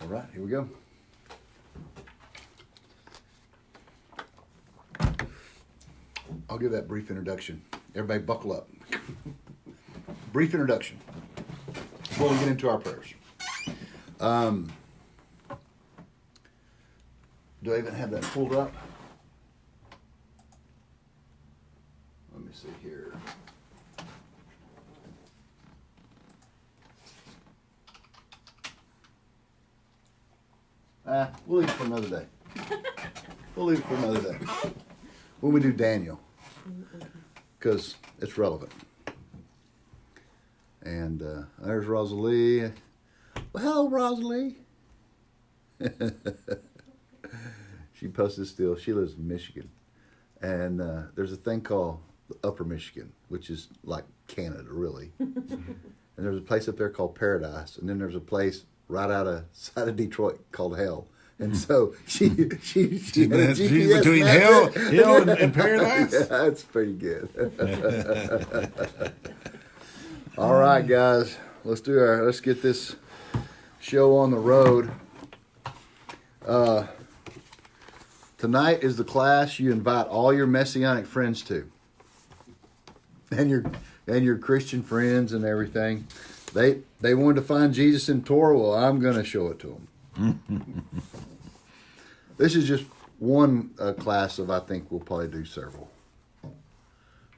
All right, here we go. I'll give that brief introduction. Everybody buckle up. Brief introduction before we get into our prayers. Do I even have that pulled up? Let me see here. We'll leave it for another day. We'll leave it for another day. When we do Daniel. Because it's relevant. And there's Rosalie. Well, hello, Rosalie. She posted still. She lives in Michigan. And there's a thing called Upper Michigan, which is like Canada, really. And there's a place up there called Paradise. And then there's a place right outside of Detroit called Hell. And so she's between hell and paradise. Yeah, that's pretty good. All right, guys, let's get this show on the road. Tonight is the class you invite all your Messianic friends to, and your Christian friends and everything. They wanted to find Jesus in Torah. Well, I'm going to show it to them. This is just one class of, I think we'll probably do several.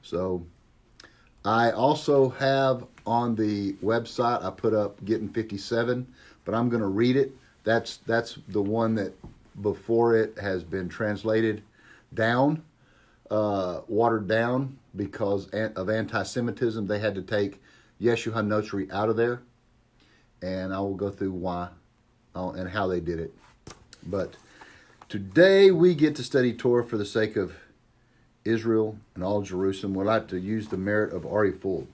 So I also have on the website, I put up Getting 57, but I'm going to read it. That's the one that before it has been translated down, watered down because of anti-Semitism. They had to take Yeshu Hanotri out of there. And I will go through why and how they did it. But today we get to study Torah for the sake of Israel and all Jerusalem. We'd like to use the merit of Ari Fuld.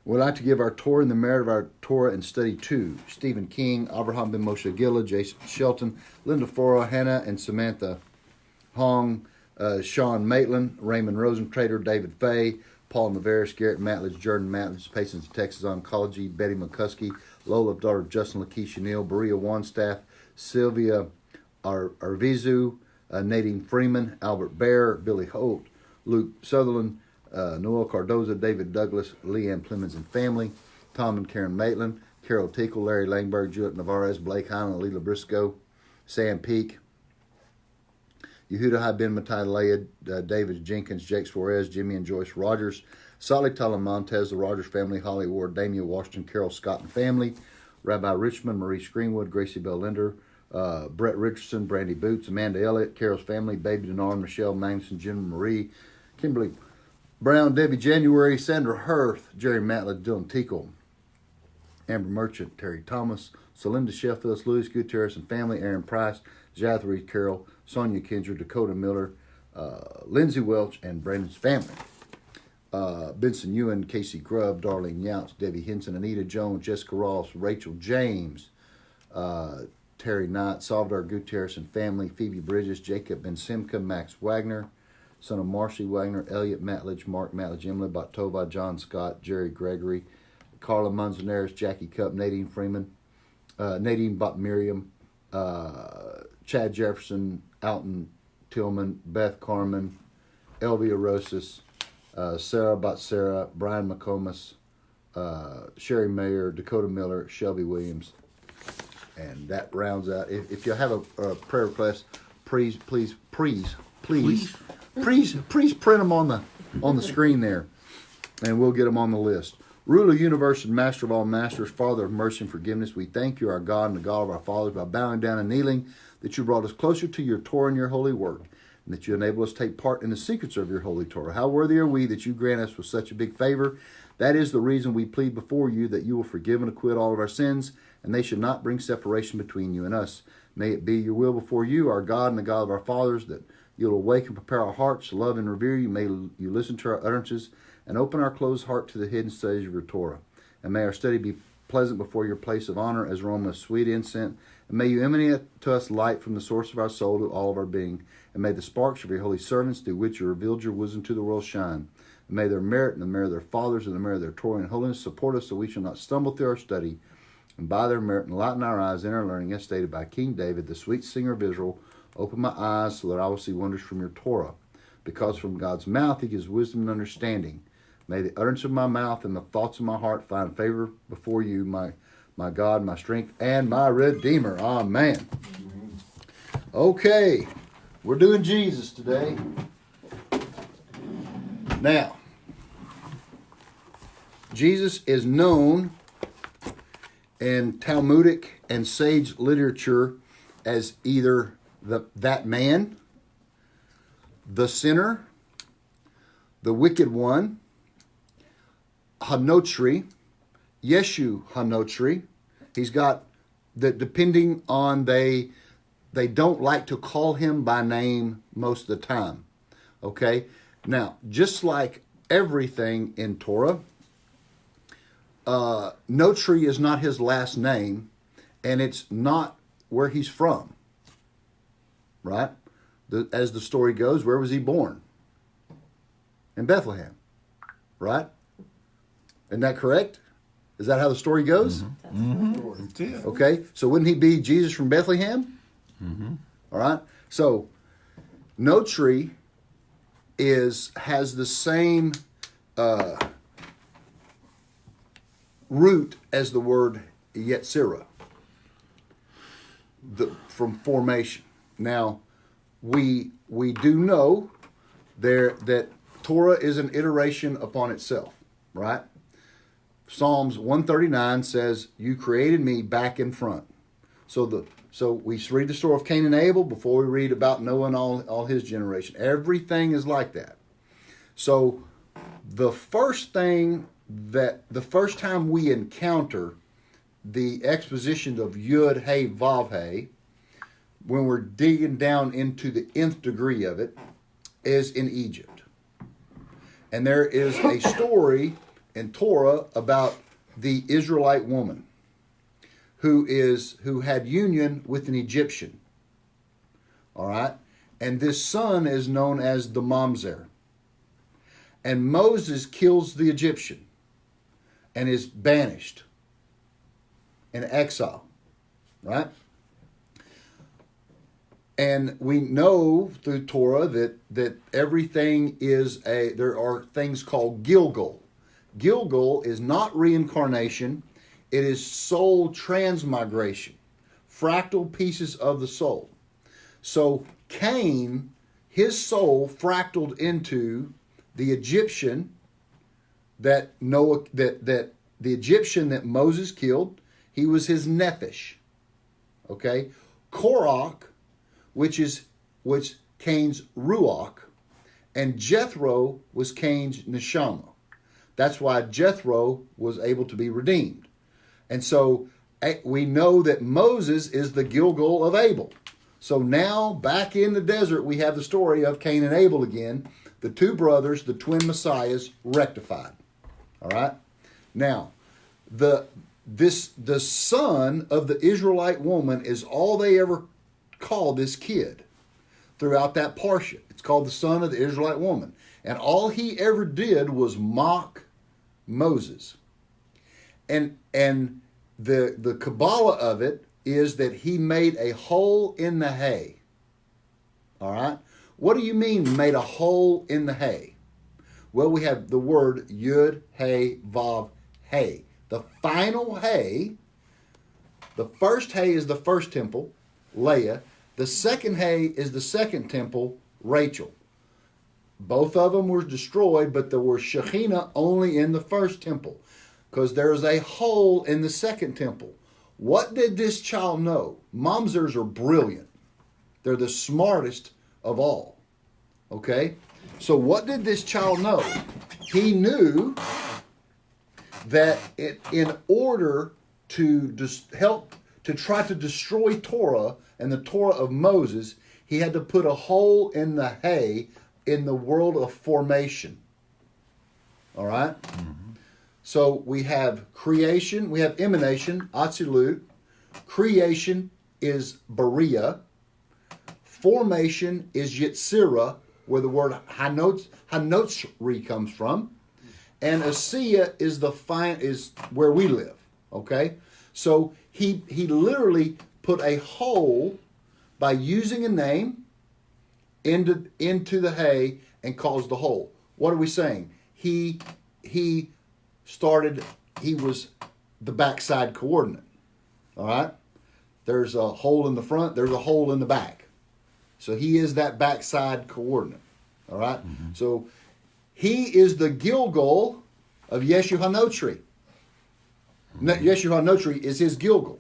We'd like to give our Torah and the merit of our Torah and study to Stephen King, Abraham ben Moshe Gilla, Jason Shelton, Linda Fora, Hannah and Samantha Hong, Sean Maitland, Raymond Rosentrader, David Fay, Paul Navarez, Garrett Mattlage, Jordan Mattlage, Patience of Texas Oncology, Betty McCuskey, Lola, daughter of Justin Lakeisha Neal, Berea Wanstaff, Sylvia Arvizu, Nadine Freeman, Albert Bear, Billy Holt, Luke Sutherland, Noel Cardoza, David Douglas, Leanne Plemons and family, Tom and Karen Maitland, Carol Tickle, Larry Langberg, Juliet Navarez, Blake Highland, Leela Briscoe, Sam Peak, Yehuda Ben Matai Leah, David Jenkins, Jake Suarez, Jimmy and Joyce Rogers, Sally Talamontez, the Rogers family, Holly Ward, Damian Washington, Carol Scott and family, Rabbi Richmond, Maurice Greenwood, Gracie Bell Linder, Brett Richardson, Brandy Boots, Amanda Elliott, Carol's family, Baby Denard, Michelle Magnuson, Jim Marie, Kimberly Brown, Debbie January, Sandra Hirth, Jerry Matlett, Dylan Tickle, Amber Merchant, Terry Thomas, Celinda Sheffield, Louis Gutierrez and family, Aaron Price, Jathry Carroll, Sonia Kinsler, Dakota Miller, Lindsay Welch, and Brandon's family. Benson Ewan, Casey Grubb, Darlene Youts, Debbie Henson, Anita Jones, Jessica Ross, Rachel James, Terry Knight, Salvador Gutierrez and family, Phoebe Bridges, Jacob Ben Simca, Max Wagner, son of Marcy Wagner, Elliot Mattlage, Mark Mattlage, Emily Botova, John Scott, Jerry Gregory, Carla Manzanares, Jackie Cup, Nadine Freeman, Nadine Bot Miriam, Chad Jefferson, Alton Tillman, Beth Carmen, Elvia Rosas, Sarah Botsera, Brian McComas, Sherry Mayer, Dakota Miller, Shelby Williams. And that rounds out. If you have a prayer request, please print them on the screen there, and we'll get them on the list. Ruler, universe, and master of all masters, Father of mercy and forgiveness, we thank you, our God and the God of our fathers, by bowing down and kneeling, that you brought us closer to your Torah and your holy word, and that you enable us to take part in the secrets of your holy Torah. How worthy are we that you grant us with such a big favor? That is the reason we plead before you, that you will forgive and acquit all of our sins, and they should not bring separation between you and us. May it be your will before you, our God and the God of our fathers, that you'll awake and prepare our hearts to love and revere you. May you listen to our utterances and open our closed heart to the hidden studies of your Torah. And may our study be pleasant before your place of honor as aroma of sweet incense. And may you emanate to us light from the source of our soul to all of our being. And may the sparks of your holy servants, through which you revealed your wisdom to the world, shine. And may their merit and the merit of their fathers and the merit of their Torah and holiness support us, so we shall not stumble through our study. and by their merit enlighten our eyes in our learning, as stated by King David, the sweet singer of Israel. Open my eyes so that I will see wonders from your Torah, because from God's mouth he gives wisdom and understanding. May the utterance of my mouth and the thoughts of my heart find favor before you, my God, my strength, and my Redeemer. Amen. Okay, we're doing Jesus today. Now, Jesus is known in Talmudic and sage literature as either that man, the sinner, the wicked one, Hanotri, Yeshu Hanotri. He's got that, depending on they don't like to call him by name most of the time. Okay? Now, just like everything in Torah, Notri is not his last name, and it's not where he's from. Right? As the story goes, where was he born? In Bethlehem. Right? Isn't that correct? Is that how the story goes? Mm-hmm. Okay, so wouldn't he be Jesus from Bethlehem? Mm-hmm. All right. So Notri has the same root as the word Yetzirah, from formation. Now, we do know that Torah is an iteration upon itself, right? Psalms 139 says, "You created me back in front." So we read the story of Cain and Abel before we read about Noah and all his generation. Everything is like that. So the first time we encounter the exposition of Yud Hey Vav Hey, when we're digging down into the nth degree of it, is in Egypt. And there is a story in Torah about the Israelite woman who had union with an Egyptian. All right? And this son is known as the Mamzer. And Moses kills the Egyptian and is banished in exile. Right? And we know through Torah that everything there are things called Gilgal. Gilgal is not reincarnation. It is soul transmigration, fractal pieces of the soul. So Cain, his soul fractaled into the Egyptian that the Egyptian that Moses killed. He was his nephesh. Okay, Korach, which Cain's ruach, and Jethro was Cain's neshama. That's why Jethro was able to be redeemed. And so we know that Moses is the Gilgal of Abel. So now, back in the desert, we have the story of Cain and Abel again. The two brothers, the twin messiahs, rectified. All right? Now, the son of the Israelite woman is all they ever call this kid throughout that parsha. It's called the son of the Israelite woman. And all he ever did was mock Moses. And the Kabbalah of it is that he made a hole in the hay. All right? What do you mean made a hole in the hay? Well, we have the word Yud, Hey, Vav, Hey. The final hay, the first hay is the first temple, Leah. The second hay is the second temple, Rachel. Both of them were destroyed, but there was Shekhinah only in the first temple, because there's a hole in the second temple. What did this child know? Mamzers are brilliant. They're the smartest of all. Okay? So what did this child know? He knew that in order to help to try to destroy Torah and the Torah of Moses, he had to put a hole in the hay in the world of formation. All right? Mm-hmm. So we have creation, we have emanation, Atzilut. Creation is Bariah. Formation is Yetzirah, where the word Hanotri comes from. And Asiya is is where we live. Okay? So he literally put a hole by using a name into the hay and caused the hole. What are we saying? He was the backside coordinate. All right? There's a hole in the front, there's a hole in the back. So he is that backside coordinate. All right? Mm-hmm. So he is the Gilgal of Yeshu Hanotri. Mm-hmm. Yeshu Hanotri is his Gilgal.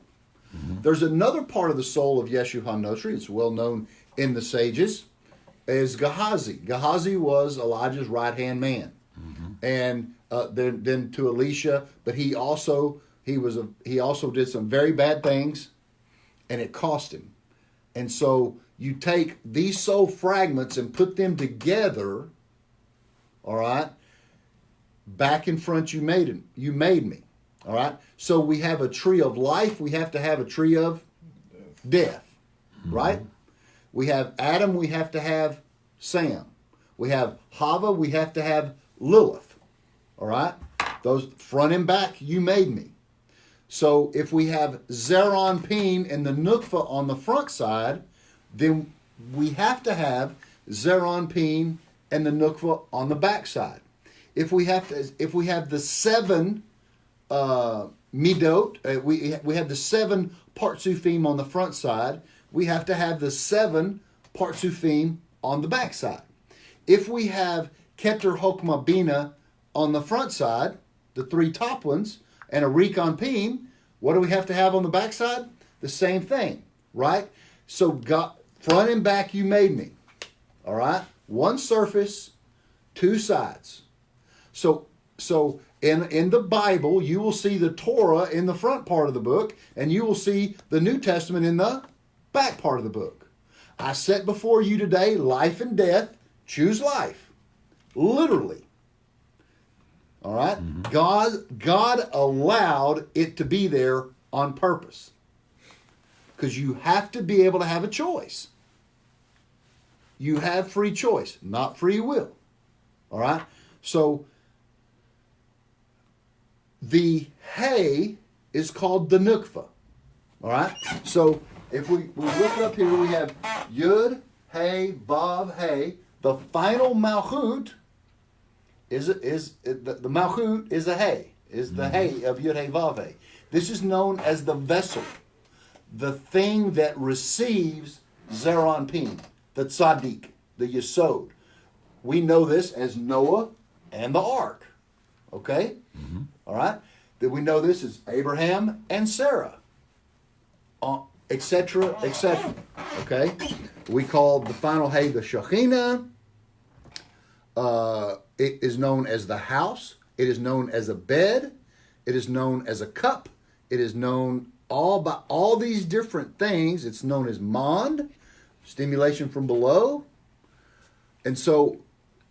Mm-hmm. There's another part of the soul of Yeshu Hanotri, it's well known in the sages, is Gehazi. Gehazi was Elijah's right-hand man. Mm-hmm. And then to Elisha, but he also did some very bad things, and it cost him. And so you take these soul fragments and put them together, all right? Back in front you made me, all right? So we have a tree of life, we have to have a tree of death, right? We have Adam, we have to have Sam. We have Hava, we have to have Lilith, all right? Those front and back, you made me. So if we have Zeron Peen and the Nukva on the front side, then we have to have Zeron Peen and the Nukva on the back side. If we have the seven Midot, we have the seven Partsufim on the front side, we have to have the seven Partsufim on the back side. If we have Keter Hokmah Bina on the front side, the three top ones, and a Recon Peen, what do we have to have on the back side? The same thing, right? So God, front and back you made me, all right? One surface, two sides. So in the Bible, you will see the Torah in the front part of the book, and you will see the New Testament in the back part of the book. I set before you today life and death. Choose life. Literally. All right? Mm-hmm. God allowed it to be there on purpose. Because you have to be able to have a choice. You have free choice, not free will. All right? So the hay is called the nukva. All right? So if we look it up here, we have Yud, Hay, Vav, Hay. The final Malchut the Malchut is a hay, is the hay of Yud, Hay, Vav, Hay. This is known as the vessel, the thing that receives Zeron Peen, the Tzaddik, the Yesod. We know this as Noah and the Ark. Okay? Mm-hmm. All right? Then we know this as Abraham and Sarah, etc., etc. Okay? We call the final hay the Shekhinah. It is known as the house. It is known as a bed. It is known as a cup. It is known by all these different things. It's known as mond, stimulation from below. And so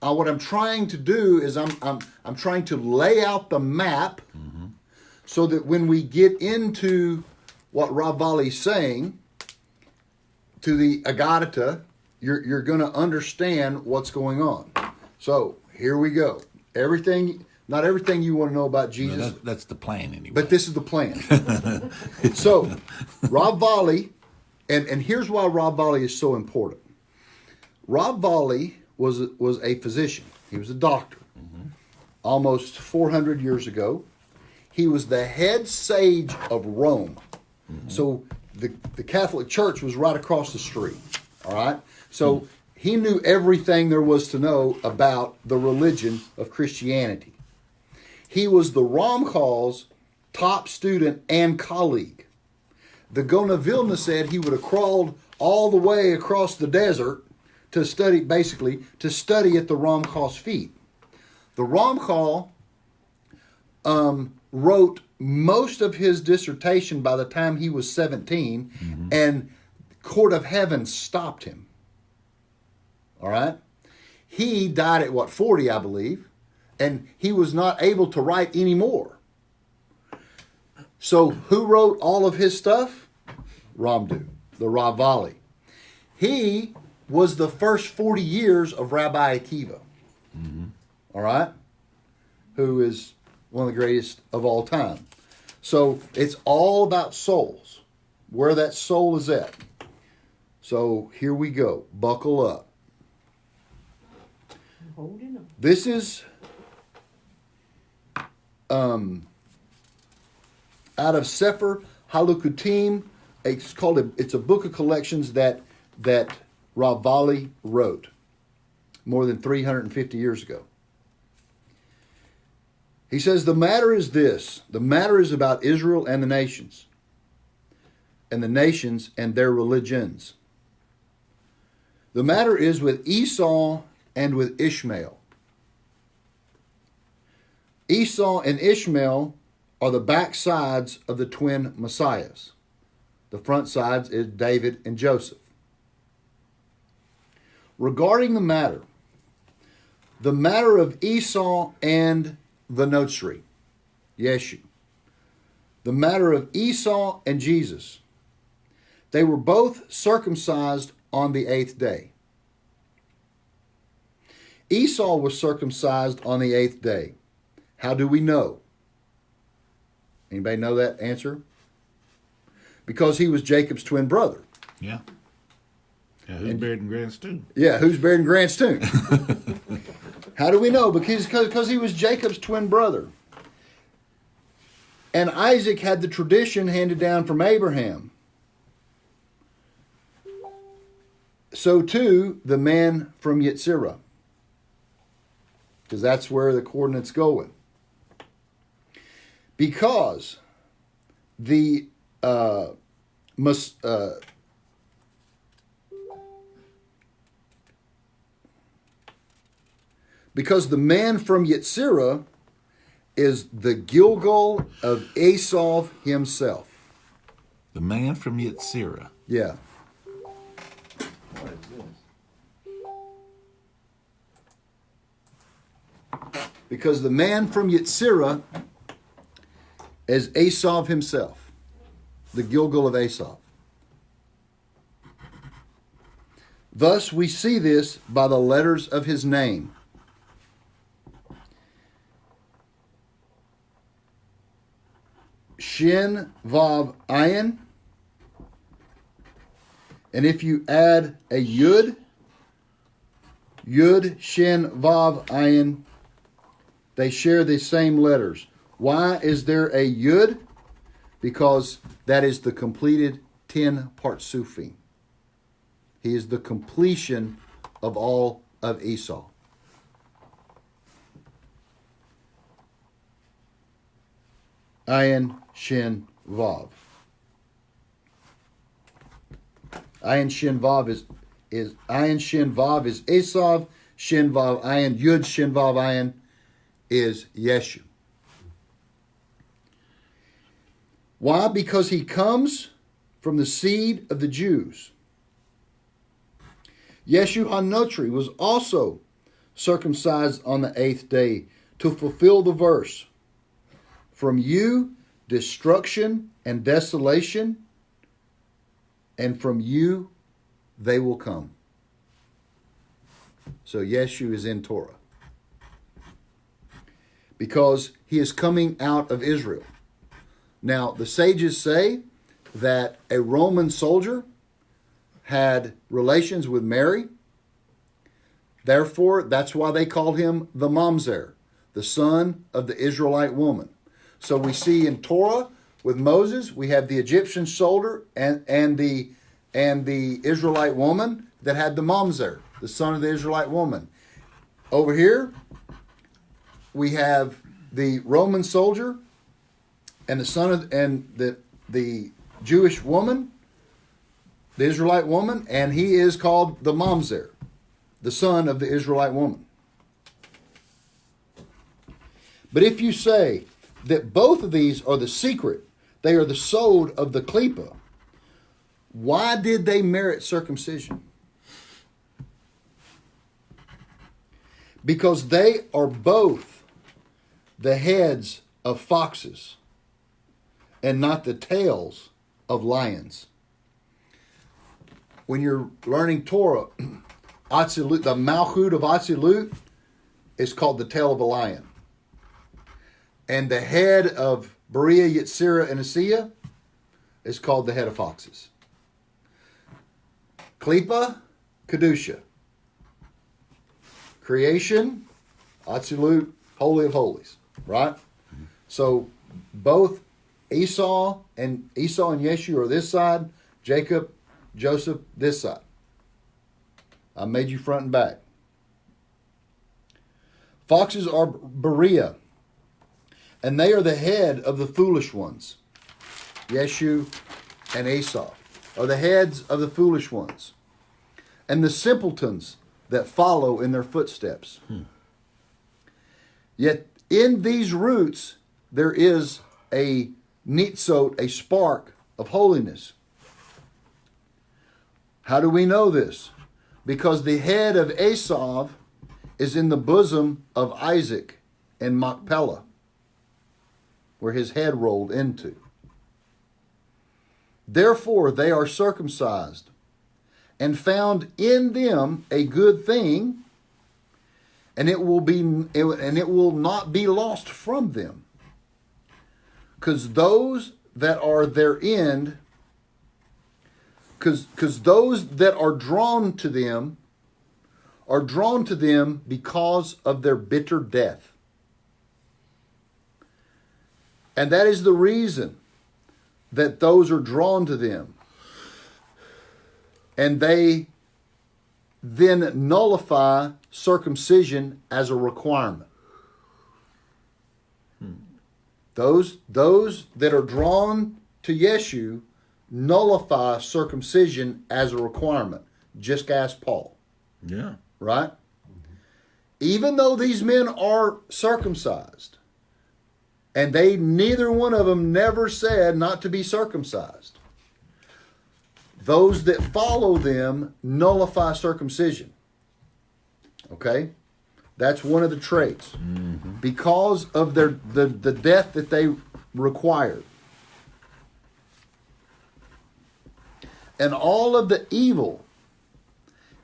what I'm trying to do is I'm trying to lay out the map so that when we get into what Ravalli is saying to the Agadata, you're going to understand what's going on. So here we go. Not everything you want to know about Jesus. No, that's the plan anyway. But this is the plan. So Ravalli, and here's why Ravalli is so important. Ravalli was a physician. He was a doctor. Almost 400 years ago. He was the head sage of Rome. So the Catholic Church was right across the street. All right? So he knew everything there was to know about the religion of Christianity. He was the Ramchal's top student and colleague. The Gaon of Vilna said he would have crawled all the way across the desert to study at the Ramchal's feet. The Ramchal wrote most of his dissertation by the time he was 17, and Court of Heaven stopped him. All right? He died at 40, I believe, and he was not able to write anymore. So who wrote all of his stuff? Ramdu, the Ravalli. He was the first 40 years of Rabbi Akiva. All right? Who is one of the greatest of all time. So it's all about souls, where that soul is at. So here we go. Buckle up. Holding on. This is out of Sefer Halukutim. It's a book of collections that Ravalli wrote more than 350 years ago. He says, the matter is this. The matter is about Israel and the nations and their religions. The matter is with Esau and with Ishmael. Esau and Ishmael are the back sides of the twin messiahs. The front sides is David and Joseph. Regarding the matter of Esau and the Hanotri, Yeshu, the matter of Esau and Jesus, they were both circumcised on the 8th day. Esau was circumcised on the 8th day. How do we know? Anybody know that answer? Because he was Jacob's twin brother. Yeah. Yeah, who's buried in Grant's tomb? Yeah, who's buried in Grant's tomb? How do we know? Because he was Jacob's twin brother. And Isaac had the tradition handed down from Abraham. So too, the man from Yetzirah. Because that's where the coordinates going. Because because the man from Yetzirah is the Gilgal of Esau himself. The man from Yetzirah. Yeah. What is this? Because the man from Yetzirah is Esau himself, the Gilgal of Esau. Thus we see this by the letters of his name. Shin Vav Ayin. And if you add a Yud, Yud Shin Vav Ayin, they share the same letters. Why is there a Yud? Because that is the completed 10 Partsufim. He is the completion of all of Esau. Ayin Shin Vav. Ayin Shin Vav is Ayin Shin Vav is Esau. Shin Vav Ayin, Yud Shin Vav Ayin is Yeshu. Why? Because he comes from the seed of the Jews. Yeshu Hanotri was also circumcised on the 8th day to fulfill the verse, from you destruction and desolation, and from you they will come. So Yeshu is in Torah. Because he is coming out of Israel. Now, the sages say that a Roman soldier had relations with Mary. Therefore, that's why they called him the Mamzer, the son of the Israelite woman. So we see in Torah with Moses, we have the Egyptian soldier and the Israelite woman that had the Mamzer, the son of the Israelite woman. Over here, we have the Roman soldier and the son of the Jewish woman, the Israelite woman, and he is called the Mamzer, the son of the Israelite woman. But if you say that both of these are the secret, they are the sod of the klipa, why did they merit circumcision? Because they are both the heads of foxes and not the tails of lions. When you're learning Torah, Atzilut, the Malchut of Atzilut is called the tail of a lion. And the head of Berea, Yetzirah, and Asiya is called the head of foxes. Klippa, Kedusha. Creation, Absolute, Holy of Holies. Right? So both Esau and Yeshu are this side, Jacob, Joseph, this side. I made you front and back. Foxes are Berea, and they are the head of the foolish ones. Yeshu and Esau are the heads of the foolish ones, and the simpletons that follow in their footsteps. Yet in these roots there is a nitzot, a spark of holiness. How do we know this? Because the head of Esau is in the bosom of Isaac and Machpelah, where his head rolled into. Therefore they are circumcised and found in them a good thing, and it will not be lost from them. Because those that are their end, because those that are drawn to them because of their bitter death. And that is the reason that those are drawn to them. And they then nullify circumcision as a requirement. Those that are drawn to Yeshu nullify circumcision as a requirement. Just ask Paul. Yeah. Right? Even though these men are circumcised, and they, neither one of them never said not to be circumcised, those that follow them nullify circumcision. Okay? That's one of the traits. Because of the death that they required. And all of the evil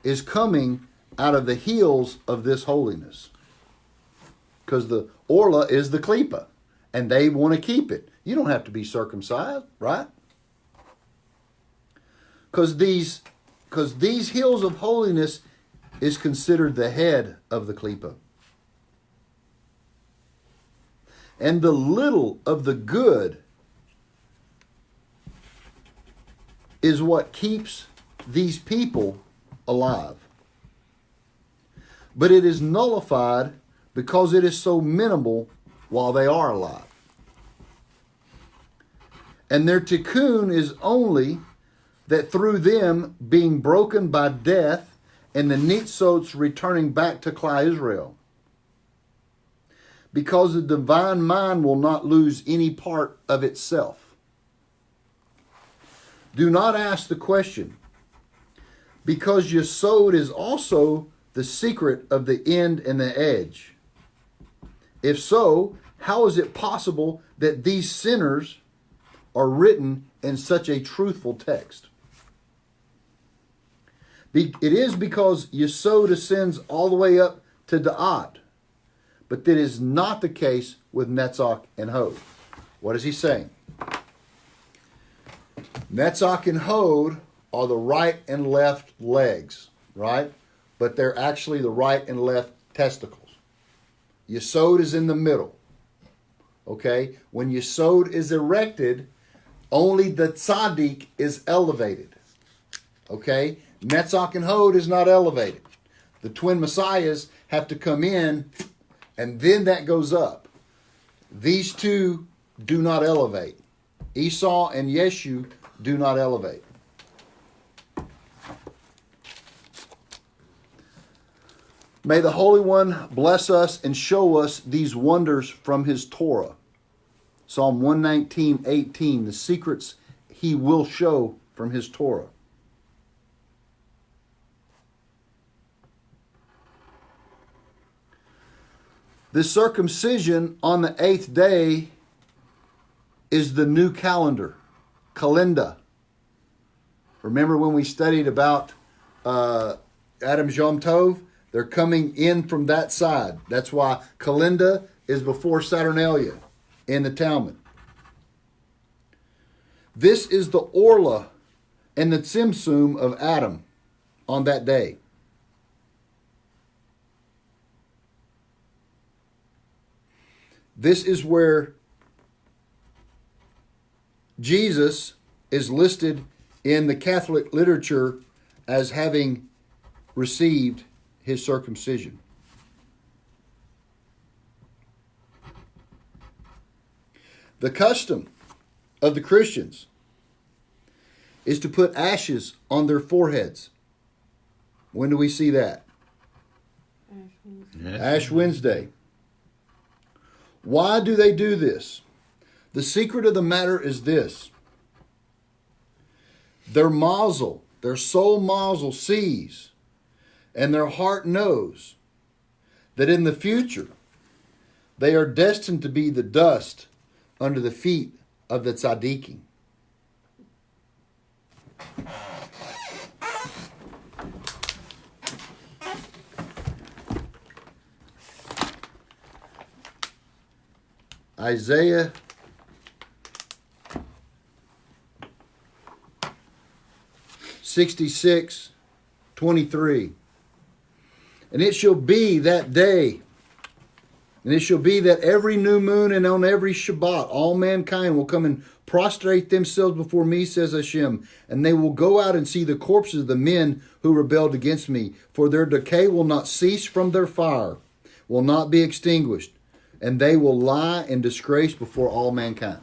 is coming out of the heels of this holiness. Because the Orla is the Klippa, and they want to keep it. You don't have to be circumcised, right? Because these hills of holiness is considered the head of the Klippa. And the little of the good is what keeps these people alive. But it is nullified because it is so minimal while they are alive. And their tikkun is only that through them being broken by death and the nitzots returning back to Klal Israel. Because the divine mind will not lose any part of itself. Do not ask the question, because Yesod is also the secret of the end and the edge. If so, how is it possible that these sinners are written in such a truthful text? It is because Yesod ascends all the way up to Da'at, but that is not the case with Netzach and Hod. What is he saying? Netzach and Hod are the right and left legs, right? But they're actually the right and left testicles. Yesod is in the middle. Okay? When Yesod is erected, only the tzaddik is elevated. Okay? Netzach and Hod is not elevated. The twin messiahs have to come in, and then that goes up. These two do not elevate. Esau and Yeshu do not elevate. May the Holy One bless us and show us these wonders from his Torah. Psalm 119:18, the secrets he will show from his Torah. The circumcision on the 8th day is the new calendar, Kalenda. Remember when we studied about Adam's Yom Tov? They're coming in from that side. That's why Kalenda is before Saturnalia in the Talmud. This is the Orla and the Tzimtzum of Adam on that day. This is where Jesus is listed in the Catholic literature as having received his circumcision. The custom of the Christians is to put ashes on their foreheads. When do we see that? Ash Wednesday. Why do they do this? The secret of the matter is this. Their mazel, their soul mazel sees, and their heart knows that in the future they are destined to be the dust under the feet of the tzaddikim. Isaiah 66:23. And it shall be that day, and it shall be that every new moon and on every Shabbat, all mankind will come and prostrate themselves before me, says Hashem, and they will go out and see the corpses of the men who rebelled against me, for their decay will not cease from their fire, will not be extinguished, and they will lie in disgrace before all mankind.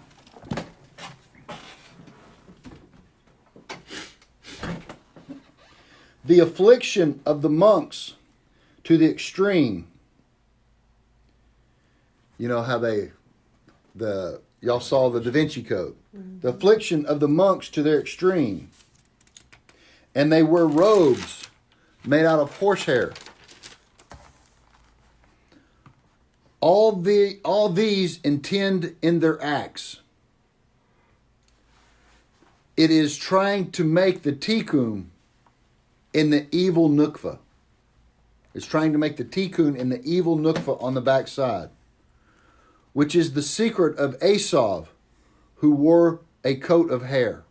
The affliction of the monks to the extreme. You know how y'all saw the Da Vinci Code. Mm-hmm. The affliction of the monks to their extreme. And they wear robes made out of horsehair. All these intend in their acts. It is trying to make the tikkun in the evil nukva. It's trying to make the tikkun in the evil nukva on the backside, which is the secret of Esav, who wore a coat of hair.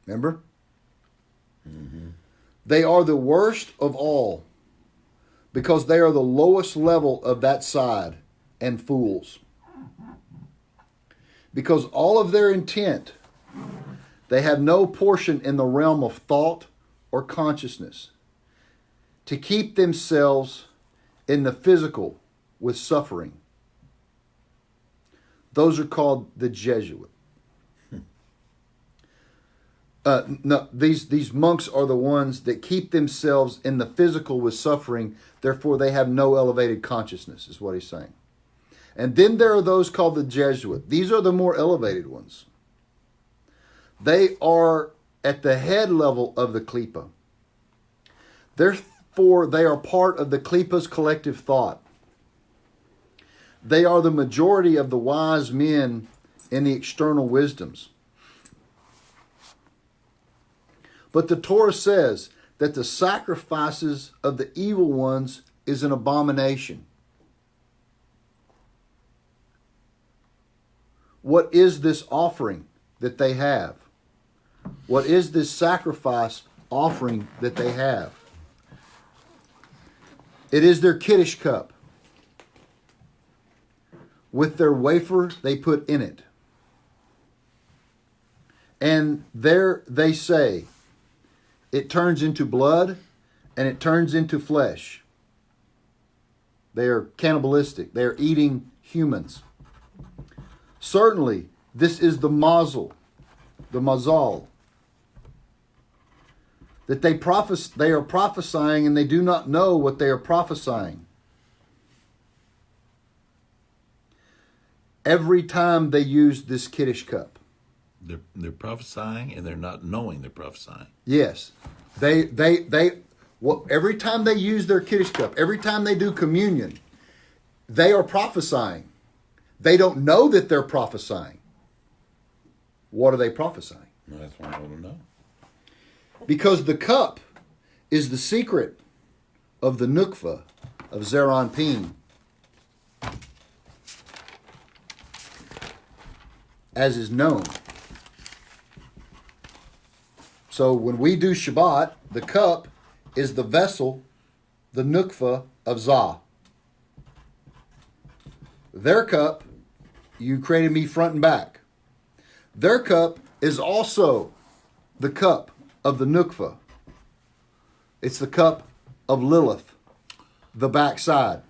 Remember? Mm-hmm. They are the worst of all, because they are the lowest level of that side and fools. Because all of their intent, they have no portion in the realm of thought or consciousness to keep themselves in the physical with suffering. Those are called the Jesuit. No, these monks are the ones that keep themselves in the physical with suffering. Therefore, they have no elevated consciousness, is what he's saying. And then there are those called the Jesuit. These are the more elevated ones. They are at the head level of the Klippa. Therefore, they are part of the Klippa's collective thought. They are the majority of the wise men in the external wisdoms. But the Torah says that the sacrifices of the evil ones is an abomination. What is this offering that they have? What is this sacrifice offering that they have? It is their Kiddush cup. With their wafer they put in it. And there they say, it turns into blood and it turns into flesh. They are cannibalistic. They are eating humans. Certainly, this is the mazal, that they are prophesying and they do not know what they are prophesying. Every time they use this Kiddush cup. They're prophesying and they're not knowing they're prophesying. Yes. Every time they use their Kiddush cup, every time they do communion, they are prophesying. They don't know that they're prophesying. What are they prophesying? Well, that's what I want to know. Because the cup is the secret of the nukva of Zeranpin. As is known. So when we do Shabbat, the cup is the vessel, the nukva of Zah. Their cup, you created me front and back. Their cup is also the cup of the nukva. It's the cup of Lilith, the backside.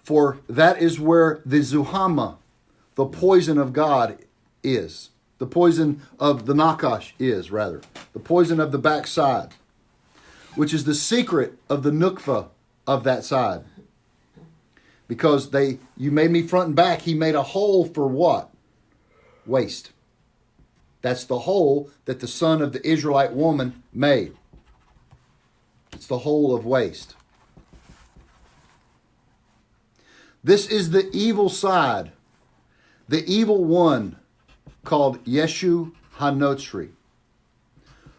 For that is where the Zuhama, the poison of God, is. The poison of the Nakash is, rather. The poison of the backside, which is the secret of the Nukva of that side. Because you made me front and back, he made a hole for what? Waste. That's the hole that the son of the Israelite woman made. It's the hole of waste. This is the evil side, the evil one called Yeshu Hanotri,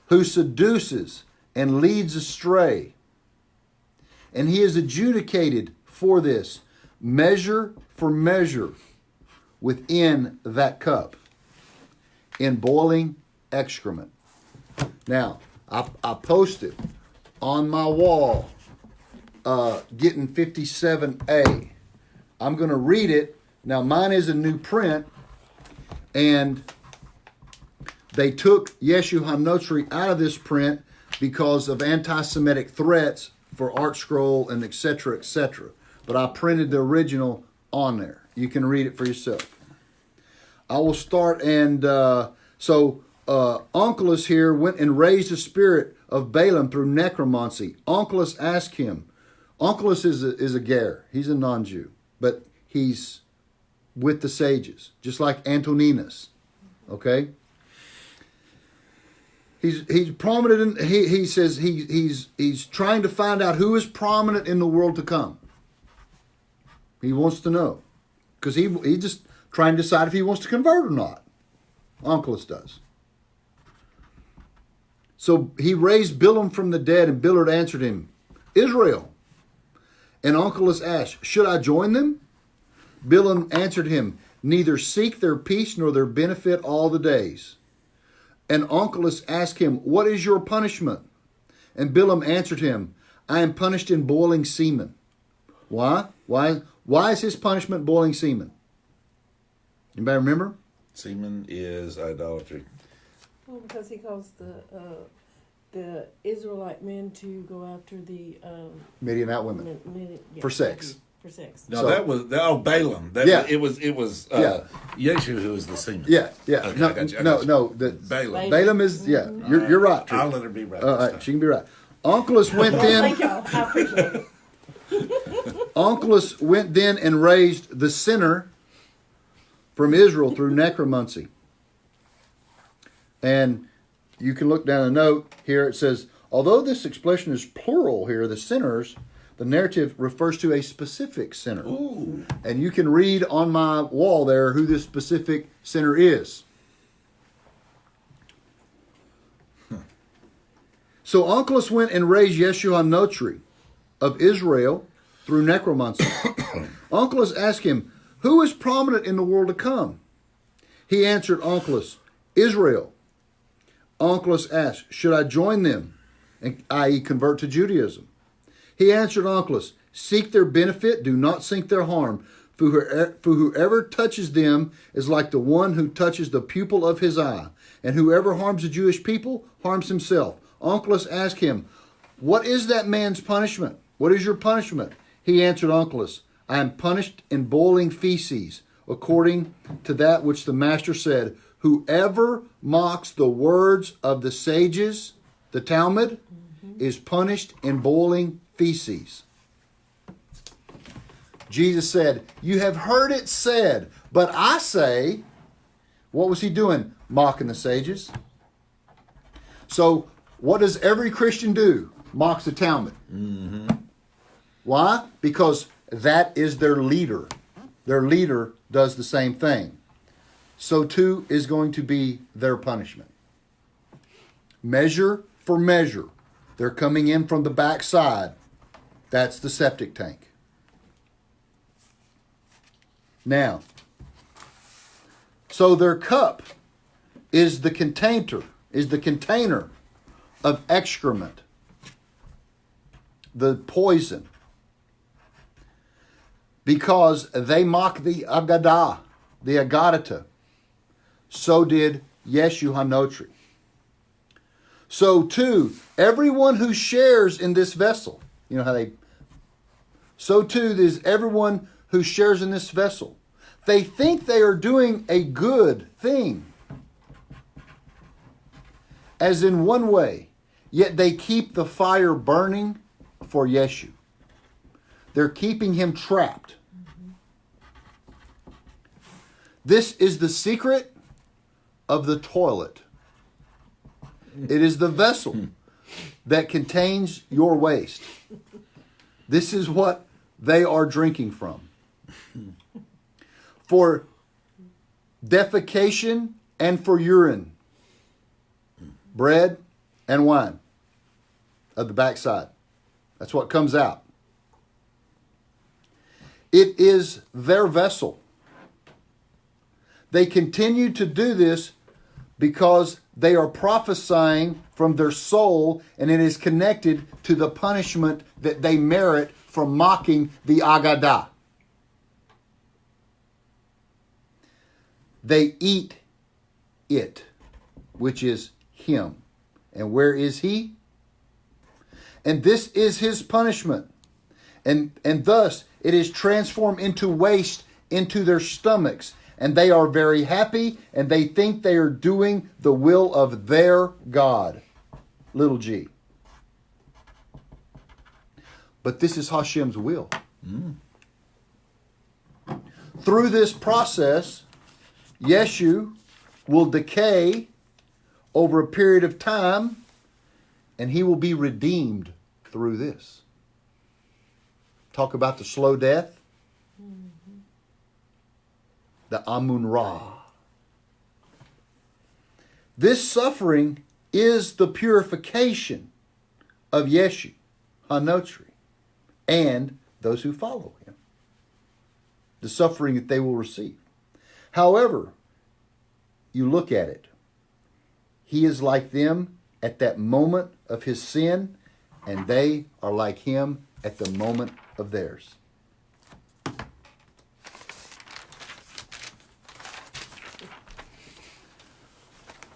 who seduces and leads astray. And he is adjudicated for this, measure for measure, within that cup, in boiling excrement. Now, I posted on my wall, getting 57A. I'm going to read it. Now, mine is a new print, and they took Yeshu Hanotri out of this print because of anti-Semitic threats for Art Scroll and etc., etc. But I printed the original on there. You can read it for yourself. I will start, and Onkelos here went and raised the spirit of Balaam through necromancy. Onkelos asked him. Onkelos is a ger. He's a non-Jew. But he's with the sages, just like Antoninus. Okay? He's prominent in, he says he's trying to find out who is prominent in the world to come. He wants to know. Because he just trying to decide if he wants to convert or not. Onkelos does. So he raised Balaam from the dead, and Billard answered him, Israel. And Onkelos asked, should I join them? Balaam answered him, neither seek their peace nor their benefit all the days. And Onkelos asked him, what is your punishment? And Balaam answered him, I am punished in boiling semen. Why? Why is his punishment boiling semen? Anybody remember? Semen is idolatry. Well, because he caused the Israelite men to go after the Midianite women. For sex. For sex. No, So- that was Balaam. Yeah. It was Yeah. Yeshu who was the semen. Yeah. Okay, I got you, I got you. No. Balaam. Balaam is, yeah. You're right. Trish. I'll let her be right. All this right, time. she can be right. Onkelos went Thank then. y'all. I appreciate it. Onkelos went then and raised the sinner from Israel through necromancy. And you can look down the note here. It says, although this expression is plural here, the sinners, the narrative refers to a specific sinner. Ooh. And you can read on my wall there who this specific sinner is. So Onkelos went and raised Yeshu Hanotri of Israel through necromancy. Onkelos asked him, who is prominent in the world to come? He answered Onkelos, Israel. Onkelos asked, should I join them, i.e. convert to Judaism? He answered Onkelos, seek their benefit, do not seek their harm. For whoever touches them is like the one who touches the pupil of his eye. And whoever harms the Jewish people harms himself. Onkelos asked him, what is that man's punishment? What is your punishment? He answered Onkelos, I am punished in boiling feces, according to that which the master said, whoever mocks the words of the sages, the Talmud, is punished in boiling feces. Jesus said, you have heard it said, but I say, what was he doing? Mocking the sages. So what does every Christian do? Mocks the Talmud. Mm-hmm. Why? Because that is their leader. Their leader does the same thing. So too is going to be their punishment. Measure for measure. They're coming in from the backside. That's the septic tank. Now, so their cup is the container of excrement, the poison, because they mock the Agadah, the Agadata. So did Yeshu Hanotri. So too, everyone who shares in this vessel, so too is everyone who shares in this vessel. They think they are doing a good thing, as in one way, yet they keep the fire burning for Yeshu. They're keeping him trapped. This is the secret of the toilet. It is the vessel that contains your waste. This is what they are drinking from. For defecation and for urine, bread and wine of the backside. That's what comes out. It is their vessel. They continue to do this because they are prophesying from their soul, and it is connected to the punishment that they merit from mocking the Agadah. They eat it, which is him. And where is he? And this is his punishment. And thus it is transformed into waste into their stomachs. And they are very happy, and they think they are doing the will of their God. Little g. But this is Hashem's will. Through this process, Yeshu will decay over a period of time, and he will be redeemed through this. Talk about the slow death. The Amun Ra. This suffering is the purification of Yeshu, Hanotri, and those who follow him. The suffering that they will receive. However, you look at it. He is like them at that moment of his sin, and they are like him at the moment of theirs.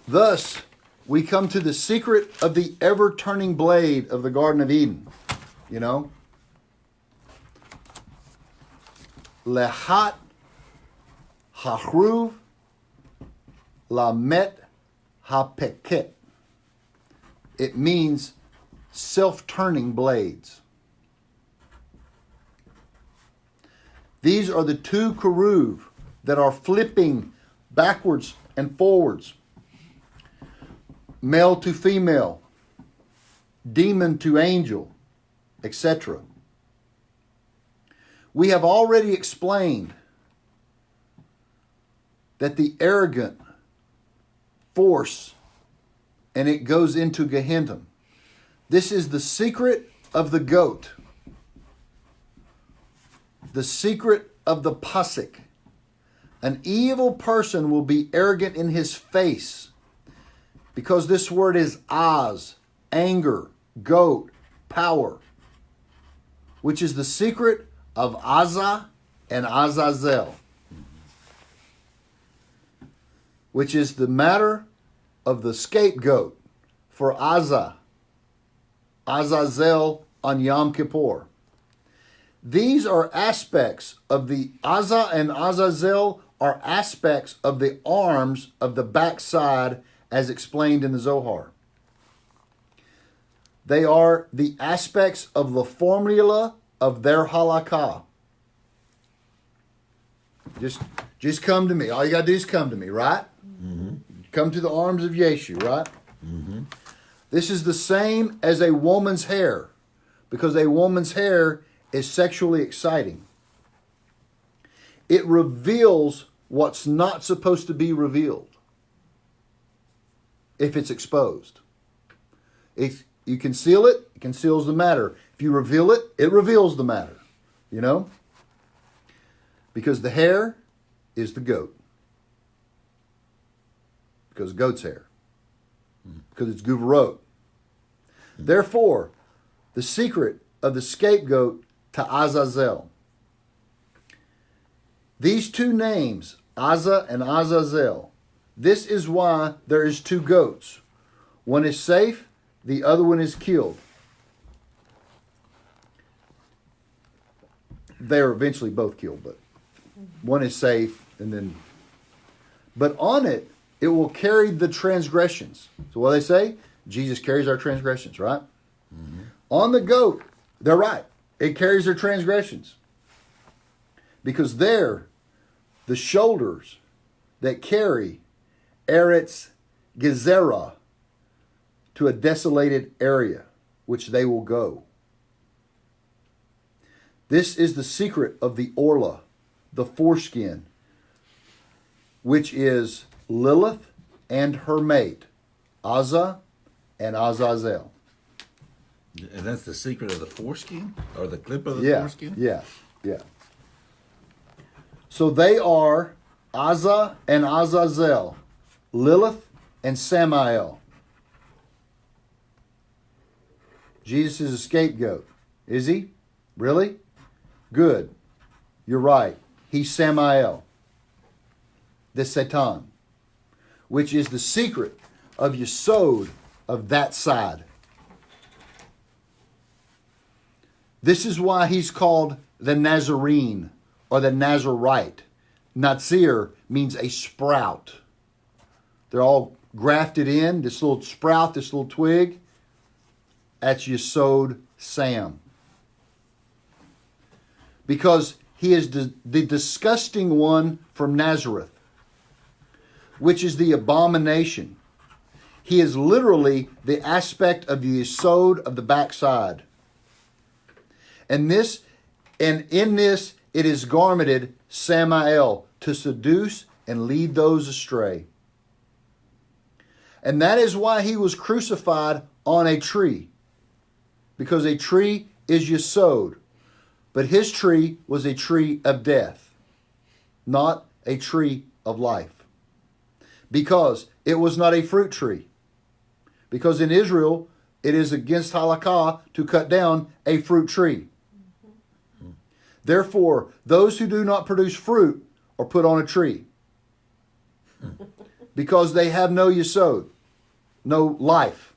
Thus, we come to the secret of the ever-turning blade of the Garden of Eden. Lehat hachruv lamet hapeket. It means self-turning blades. These are the two keruv that are flipping backwards and forwards. Male to female, demon to angel, etc. We have already explained that the arrogant force, and it goes into Gehenna. This is the secret of the goat, the secret of the pasik. An evil person will be arrogant in his face, because this word is az, anger, goat, power, which is the secret of Azza and Azazel, which is the matter of the scapegoat for Azza, Azazel on Yom Kippur. These are aspects of the Azza and Azazel are aspects of the arms of the backside as explained in the Zohar. They are the aspects of the formula of their halakha. Just come to me. All you got to do is come to me, right? Mm-hmm. Come to the arms of Yeshu, right? Mm-hmm. This is the same as a woman's hair, because a woman's hair is sexually exciting. It reveals what's not supposed to be revealed if it's exposed. If you conceal it, it conceals the matter. If you reveal it, it reveals the matter. Because the hair is the goat. because goat's hair. Because it's guvarot. Therefore, the secret of the scapegoat to Azazel. These two names, Azza and Azazel, this is why there is two goats. One is safe, the other one is killed. They're eventually both killed, but one is safe, and then... But on it, it will carry the transgressions. So what do they say? Jesus carries our transgressions, right? Mm-hmm. On the goat, they're right. It carries their transgressions. Because they're the shoulders that carry Eretz Gezerah to a desolated area, which they will go. This is the secret of the Orla, the foreskin, which is Lilith and her mate, Azza and Azazel. And that's the secret of the foreskin? Or the clip of the foreskin? Yeah. So they are Azza and Azazel, Lilith and Samael. Jesus is a scapegoat. Is he? Really? Good. You're right. He's Samael, the Satan, which is the secret of Yesod of that side. This is why he's called the Nazarene or the Nazarite. Nazir means a sprout. They're all grafted in, this little sprout, this little twig. That's Yesod Sam. Because he is the disgusting one from Nazareth, which is the abomination. He is literally the aspect of the Yesod of the backside. And in this, it is garmented Samael to seduce and lead those astray. And that is why he was crucified on a tree. Because a tree is Yesod. But his tree was a tree of death, not a tree of life. Because it was not a fruit tree. Because in Israel, it is against halakha to cut down a fruit tree. Therefore, those who do not produce fruit are put on a tree. Because they have no yesod, no life.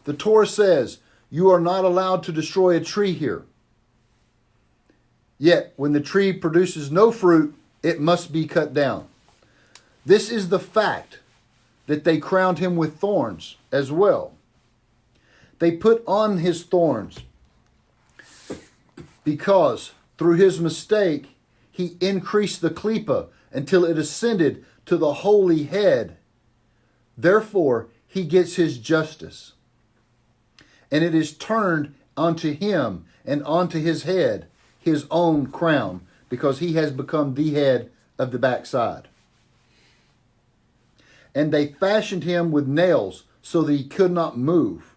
The Torah says, you are not allowed to destroy a tree here. Yet, when the tree produces no fruit, it must be cut down. This is the fact that they crowned him with thorns as well. They put on his thorns because through his mistake, he increased the klipa until it ascended to the holy head. Therefore, he gets his justice. And it is turned onto him and onto his head, his own crown, because he has become the head of the backside. And they fashioned him with nails so that he could not move.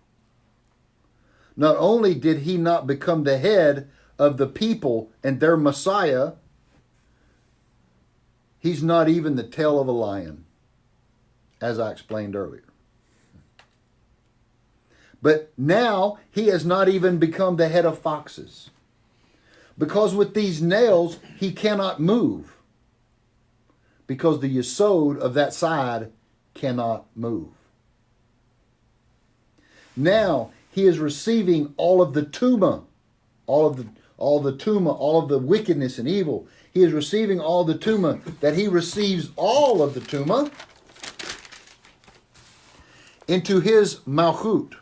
Not only did he not become the head of the people and their Messiah, he's not even the tail of a lion, as I explained earlier. But now he has not even become the head of foxes. Because with these nails, he cannot move. Because the yesod of that side cannot move. Now he is receiving all of the tumah, all of the wickedness and evil. He is receiving all the tumah, that he receives all of the tumah into his malchut.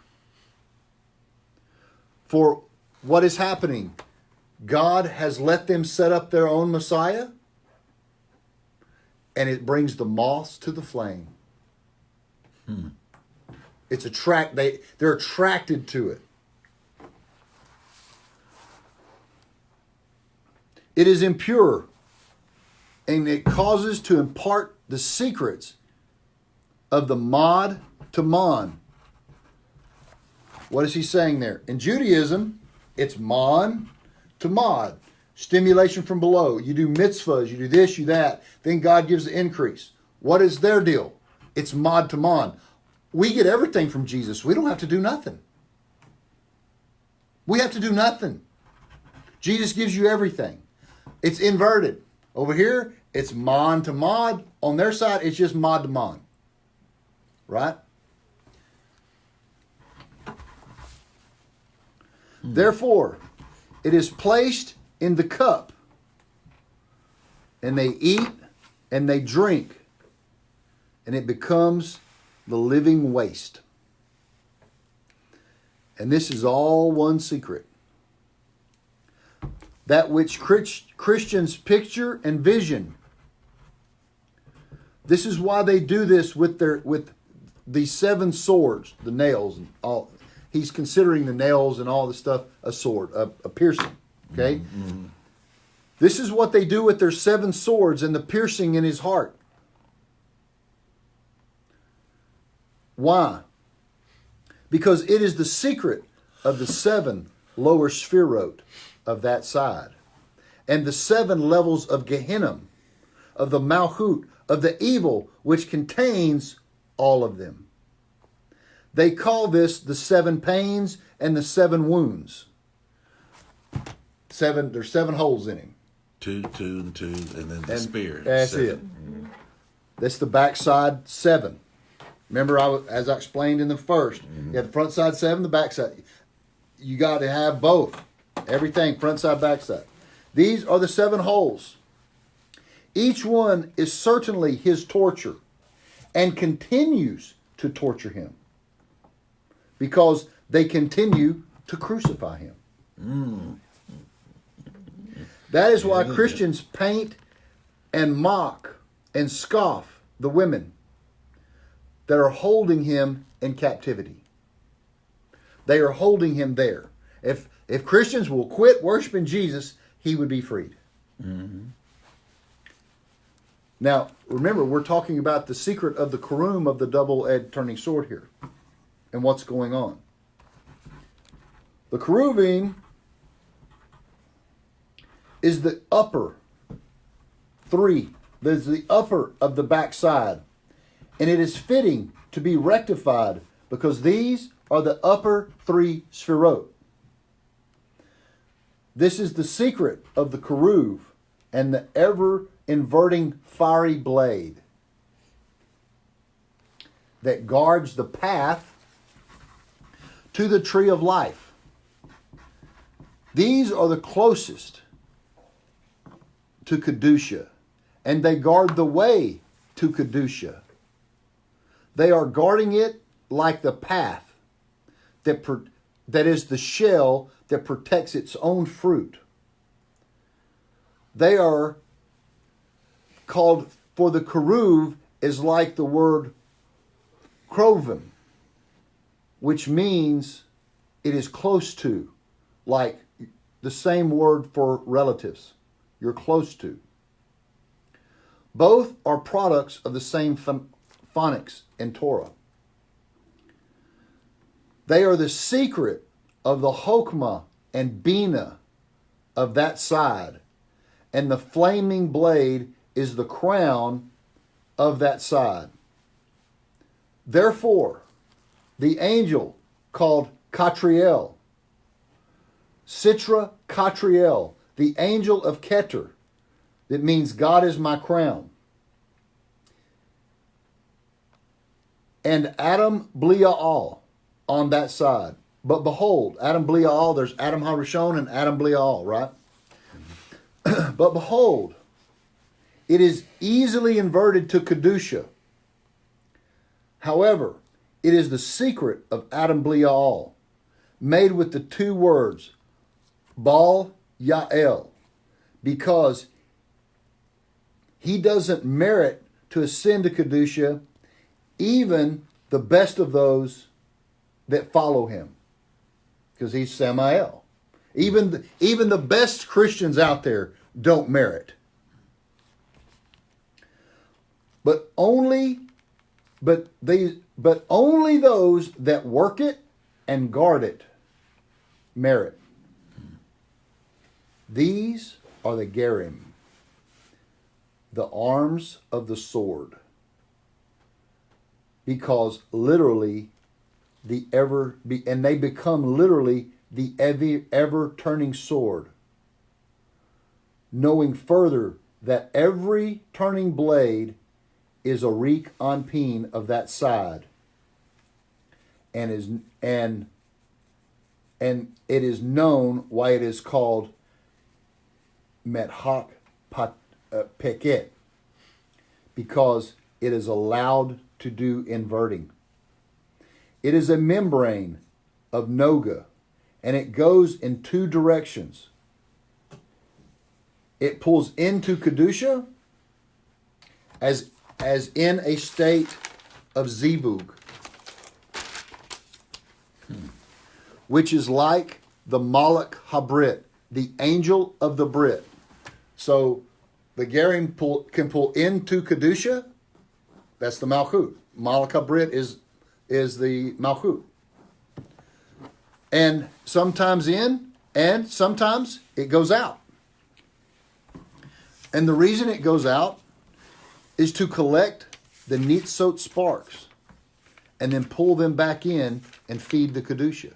For what is happening? God has let them set up their own Messiah, and it brings the moths to the flame. It's they're attracted to it. It is impure, and it causes to impart the secrets of the mod to mon. What is he saying there? In Judaism, it's mon to mod. Stimulation from below. You do mitzvahs, you do this, you that. Then God gives the increase. What is their deal? It's mod to mod. We get everything from Jesus. We don't have to do nothing. We have to do nothing. Jesus gives you everything. It's inverted. Over here, it's mod to mod. On their side, it's just mod to mod. Right? Therefore, it is placed in the cup, and they eat and they drink, and it becomes the living waste. And this is all one secret. That which Christians picture and vision. This is why they do this with these 7 swords, the nails and all. He's considering the nails and all the stuff a sword, a piercing. Okay? Mm-hmm. This is what they do with their 7 swords and the piercing in his heart. Why? Because it is the secret of the 7 lower sphirot of that side, and the 7 levels of Gehenna, of the Malchut, of the evil, which contains all of them. They call this the 7 pains and the 7 wounds. There's 7 holes in him. 2, 2, and 2, and then the spear. That's 7. it. Mm-hmm. That's the backside 7. Remember, as I explained in the first, you have the front side 7, the back side. You got to have both. Everything, front side, back side. These are the 7 holes. Each one is certainly his torture and continues to torture him because they continue to crucify him. That is why Christians paint and mock and scoff the women that are holding him in captivity. They are holding him there. If Christians will quit worshiping Jesus, he would be freed. Mm-hmm. Now, remember, we're talking about the secret of the karum of the double-edged turning sword here and what's going on. The keruvim is the upper 3. There's the upper of the backside. And it is fitting to be rectified because these are the upper 3 sphirot. This is the secret of the keruv and the ever-inverting fiery blade that guards the path to the tree of life. These are the closest to Kedusha, and they guard the way to Kedusha. They are guarding it like the path that is the shell that protects its own fruit. They are called, for the keruv is like the word krovim, which means it is close to, like the same word for relatives. You're close to. Both are products of the same phonics in Torah. They are the secret of the Hokmah and Bina of that side, and the flaming blade is the crown of that side. Therefore, the angel called Katriel, Sitra Katriel, the angel of Keter, that means God is my crown, and Adam Blia'al on that side. But behold, Adam Blia'al, there's Adam HaRishon and Adam Blia'al, right? But behold, it is easily inverted to Kedusha. However, it is the secret of Adam Blia'al, made with the 2 words, Baal Ya'el, because he doesn't merit to ascend to Kedusha, even the best of those that follow him, because he's Samael. Even the best Christians out there don't merit. But only those that work it and guard it merit. These are the gerim, the arms of the sword. because literally and they become literally the ever turning sword, knowing further that every turning blade is a reek on peen of that side, and it is known why it is called methak peket, because it is allowed to do inverting. It is a membrane of Noga, and it goes in two directions. It pulls into Kedusha as in a state of Zivug, which is like the Malach Habrit, the angel of the Brit. So the Gerim can pull into Kedusha. That's the Malchut. Malach Habrit is the Malchut. And sometimes in, and sometimes it goes out. And the reason it goes out is to collect the Nitzot sparks and then pull them back in and feed the Kedusha.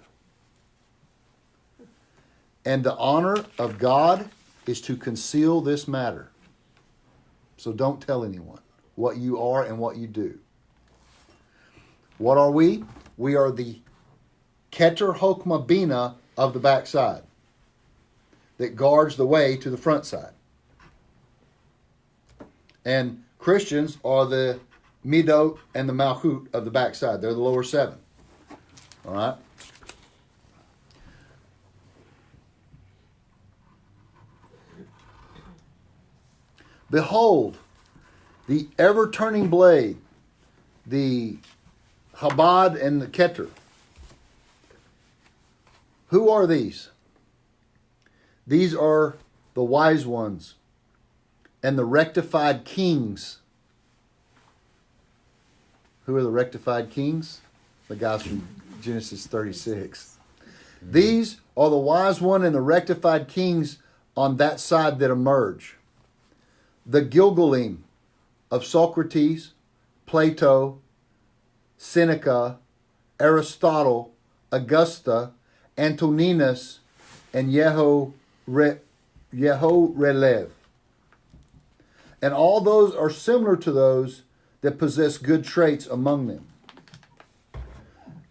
And the honor of God is to conceal this matter. So don't tell anyone what you are and what you do. What are we? We are the Keter Hokmah Bina of the backside that guards the way to the front side. And Christians are the Midot and the Malchut of the backside. They're the lower seven. All right? Behold, the ever-turning blade, the Chabad and the Keter. Who are these? These are the wise ones and the rectified kings. Who are the rectified kings? The guys from Genesis 36. These are the wise one and the rectified kings on that side that emerge. The Gilgalim of Socrates, Plato, Seneca, Aristotle, Augusta, Antoninus, and Yehorelev. And all those are similar to those that possess good traits among them.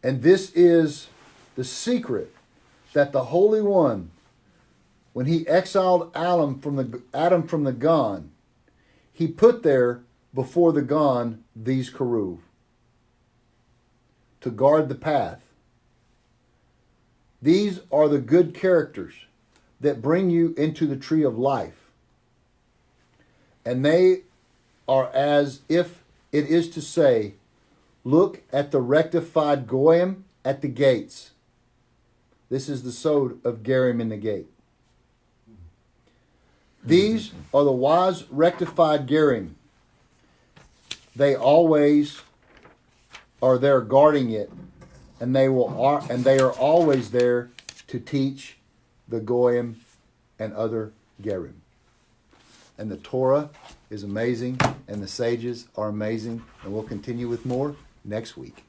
And this is the secret that the Holy One, when he exiled Adam from the Gan, he put there before the Gan these Keruv to guard the path. These are the good characters that bring you into the tree of life. And they are as if it is to say, look at the rectified Goyim at the gates. This is the sod of Gerim in the gate. These are the wise rectified Gerim. They always are there guarding it, and they are always there to teach the Goyim and other Gerim. And the Torah is amazing, and the sages are amazing, and we'll continue with more next week.